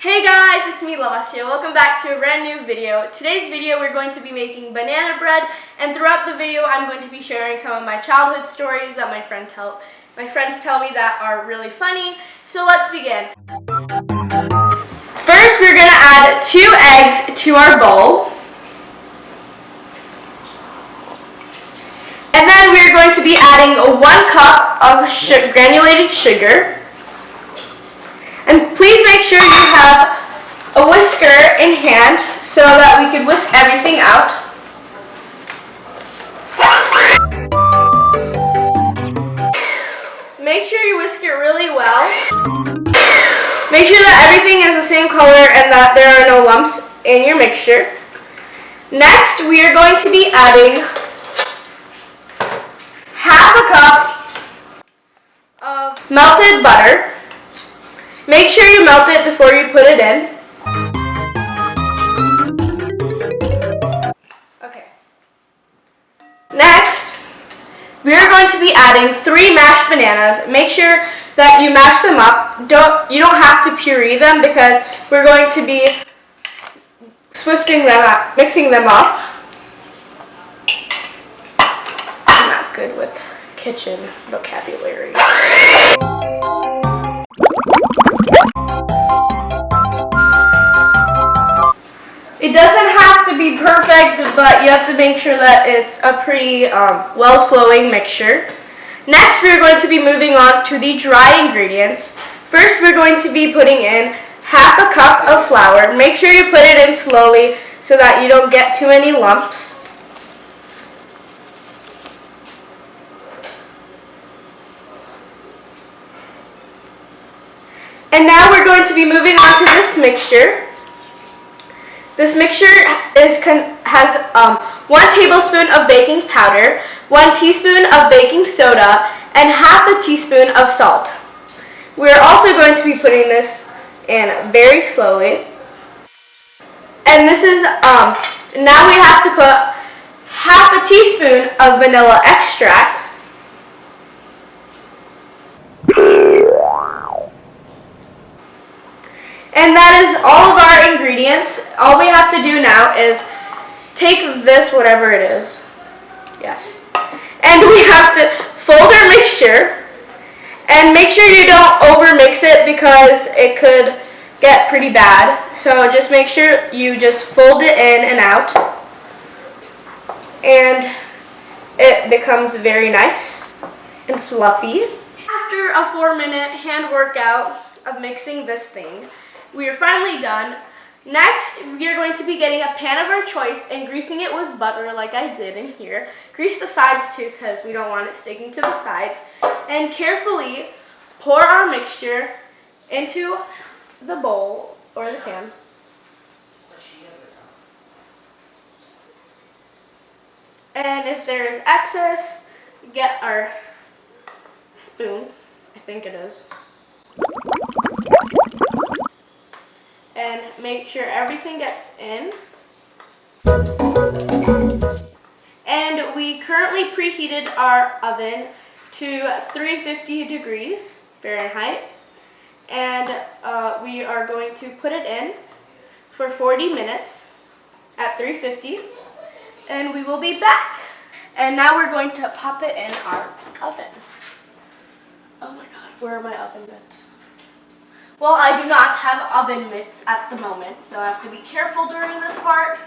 Hey guys, it's me Lasya. Welcome back to a brand new video. Today's video we're going to be making banana bread, and throughout the video I'm going to be sharing some of my childhood stories that my friends tell me that are really funny. So let's begin. First we're going to add 2 eggs to our bowl. And then we're going to be adding 1 cup of granulated sugar. And please make sure you have a whisker in hand so that we can whisk everything out. Make sure you whisk it really well. Make sure that everything is the same color and that there are no lumps in your mixture. Next, we are going to be adding half a cup of melted butter. Make sure you melt it before you put it in. Okay. Next, we are going to be adding 3 mashed bananas. Make sure that you mash them up. You don't have to puree them because we're going to be mixing them up. I'm not good with kitchen vocabulary. It doesn't have to be perfect, but you have to make sure that it's a pretty well-flowing mixture. Next, we're going to be moving on to the dry ingredients. First, we're going to be putting in half a cup of flour. Make sure you put it in slowly so that you don't get too many lumps. And now we're going to be moving on to this mixture. This mixture has 1 tablespoon of baking powder, 1 teaspoon of baking soda, and half a teaspoon of salt. We're also going to be putting this in very slowly. And this is, now we have to put half a teaspoon of vanilla extract. And that is all of our ingredients. All we have to do now is take this, whatever it is, yes, and we have to fold our mixture, and make sure you don't overmix it because it could get pretty bad. So just make sure you just fold it in and out, and it becomes very nice and fluffy. After a 4-minute hand workout of mixing this thing, we are finally done. Next, we are going to be getting a pan of our choice and greasing it with butter like I did in here. Grease the sides too because we don't want it sticking to the sides. And carefully pour our mixture into the bowl or the pan. And if there is excess, get our spoon, I think it is. And make sure everything gets in. And we currently preheated our oven to 350 degrees Fahrenheit. And we are going to put it in for 40 minutes at 350. And we will be back. And now we're going to pop it in our oven. Oh my god, where are my oven mitts? Well, I do not have oven mitts at the moment, so I have to be careful during this part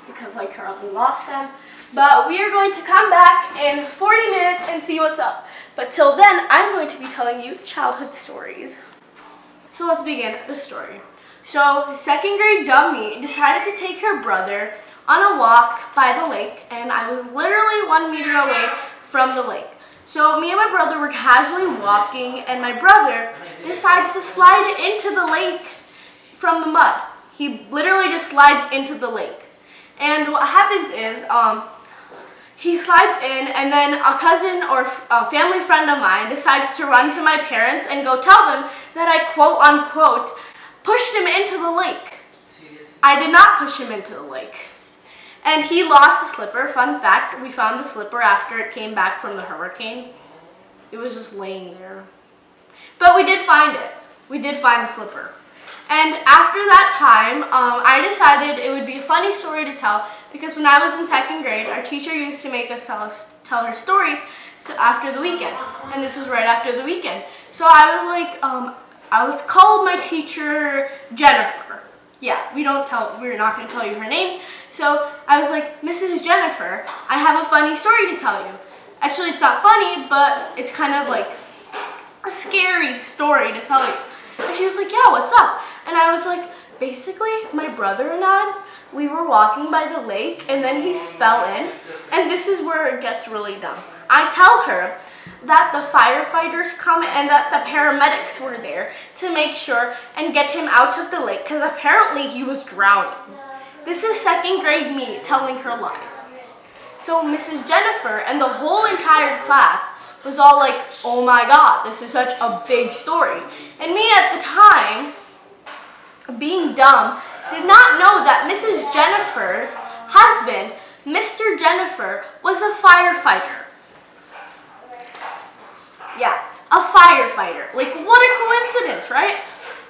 because I currently lost them. But we are going to come back in 40 minutes and see what's up. But till then, I'm going to be telling you childhood stories. So let's begin the story. So 2nd grade dumb me decided to take her brother on a walk by the lake, and I was literally 1 meter away from the lake. So me and my brother were casually walking, and my brother decides to slide into the lake from the mud. He literally just slides into the lake. And what happens is, he slides in, and then a cousin or a family friend of mine decides to run to my parents and go tell them that I quote unquote pushed him into the lake. I did not push him into the lake. And he lost a slipper. Fun fact, we found the slipper after it came back from the hurricane. It was just laying there. But we did find it. We did find the slipper. And after that time, I decided it would be a funny story to tell because when I was in 2nd grade, our teacher used to make us tell her stories after the weekend. And this was right after the weekend. So I was like, I was called my teacher Jennifer. Yeah, we're not going to tell you her name. So I was like, Mrs. Jennifer, I have a funny story to tell you. Actually, it's not funny, but it's kind of like a scary story to tell you. And she was like, yeah, what's up? And I was like, basically, my brother and I, we were walking by the lake, and then he fell in. And this is where it gets really dumb. I tell her that the firefighters come and that the paramedics were there to make sure and get him out of the lake because apparently he was drowning. This is 2nd grade me telling her lies. So Mrs. Jennifer and the whole entire class was all like, oh my God, this is such a big story. And me at the time, being dumb, did not know that Mrs. Jennifer's husband, Mr. Jennifer, was a firefighter. Yeah, a firefighter. Like, what a coincidence, right?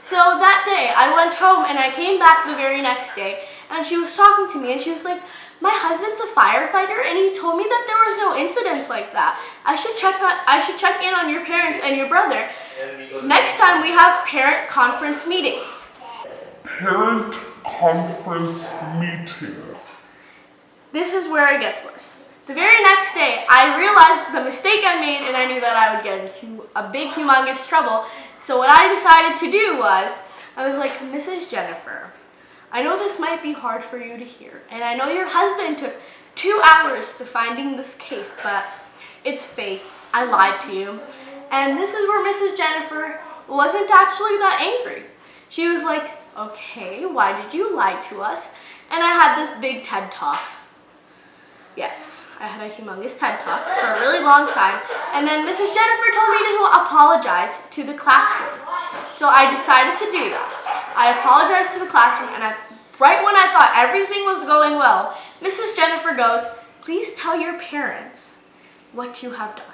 So that day, I went home and I came back the very next day, and she was talking to me, and she was like, my husband's a firefighter, and he told me that there was no incidents like that. I should check in on your parents and your brother next time we have parent conference meetings. Parent conference meetings. This is where it gets worse. The very next day, I realized the mistake I made, and I knew that I would get in a big, humongous trouble. So what I decided to do was, I was like, Mrs. Jennifer, I know this might be hard for you to hear, and I know your husband took 2 hours to finding this case, but it's fake. I lied to you. And this is where Mrs. Jennifer wasn't actually that angry. She was like, okay, why did you lie to us? And I had this big TED Talk. Yes, I had a humongous TED Talk for a really long time. And then Mrs. Jennifer told me to apologize to the classroom. So I decided to do that. I apologized to the classroom, and right when I thought everything was going well, Mrs. Jennifer goes, please tell your parents what you have done.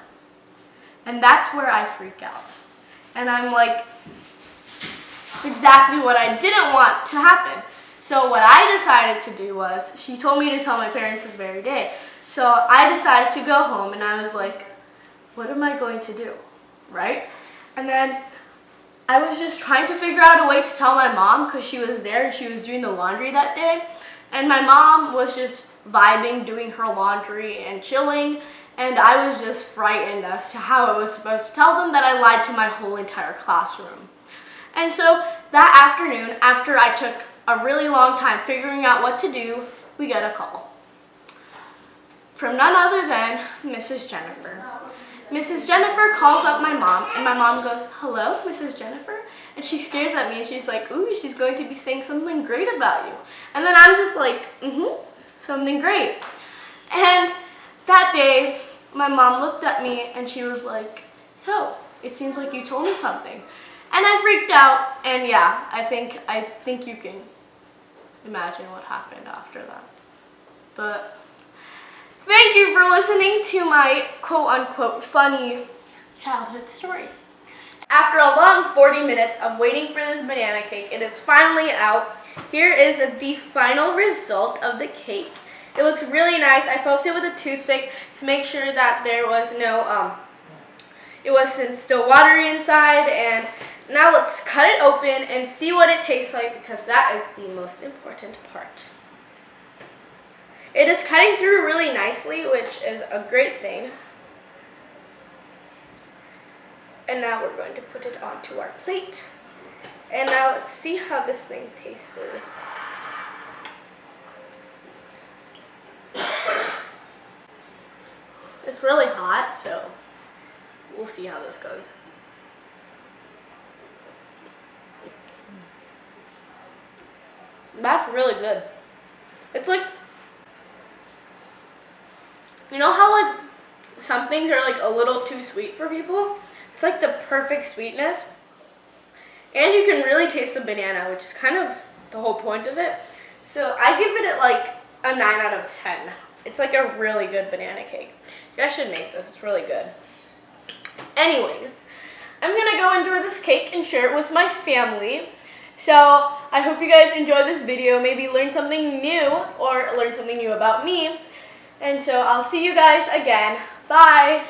And that's where I freak out. And I'm like, it's exactly what I didn't want to happen. So what I decided to do was, she told me to tell my parents this very day. So I decided to go home, and I was like, what am I going to do, right? And then I was just trying to figure out a way to tell my mom because she was there and she was doing the laundry that day. And my mom was just vibing, doing her laundry and chilling. And I was just frightened as to how I was supposed to tell them that I lied to my whole entire classroom. And so that afternoon, after I took a really long time figuring out what to do, we get a call from none other than Mrs. Jennifer. Mrs. Jennifer calls up my mom, and my mom goes, hello, Mrs. Jennifer? And she stares at me, and she's like, ooh, she's going to be saying something great about you. And then I'm just like, something great. And that day, my mom looked at me, and she was like, so, it seems like you told me something. And I freaked out, and yeah, I think you can imagine what happened after that. But thank you for listening to my quote-unquote funny childhood story. After a long 40 minutes of waiting for this banana cake, it is finally out. Here is the final result of the cake. It looks really nice. I poked it with a toothpick to make sure that there was no, it wasn't still watery inside. And now let's cut it open and see what it tastes like, because that is the most important part. It is cutting through really nicely, which is a great thing. And now we're going to put it onto our plate. And now let's see how this thing tastes. It's really hot, so we'll see how this goes. That's really good. It's like, you know how like some things are like a little too sweet for people? It's like the perfect sweetness. And you can really taste the banana, which is kind of the whole point of it. So I give it like a 9 out of 10. It's like a really good banana cake. You guys should make this, it's really good. Anyways, I'm gonna go enjoy this cake and share it with my family. So I hope you guys enjoyed this video, maybe learn something new or learn something new about me. And so I'll see you guys again. Bye!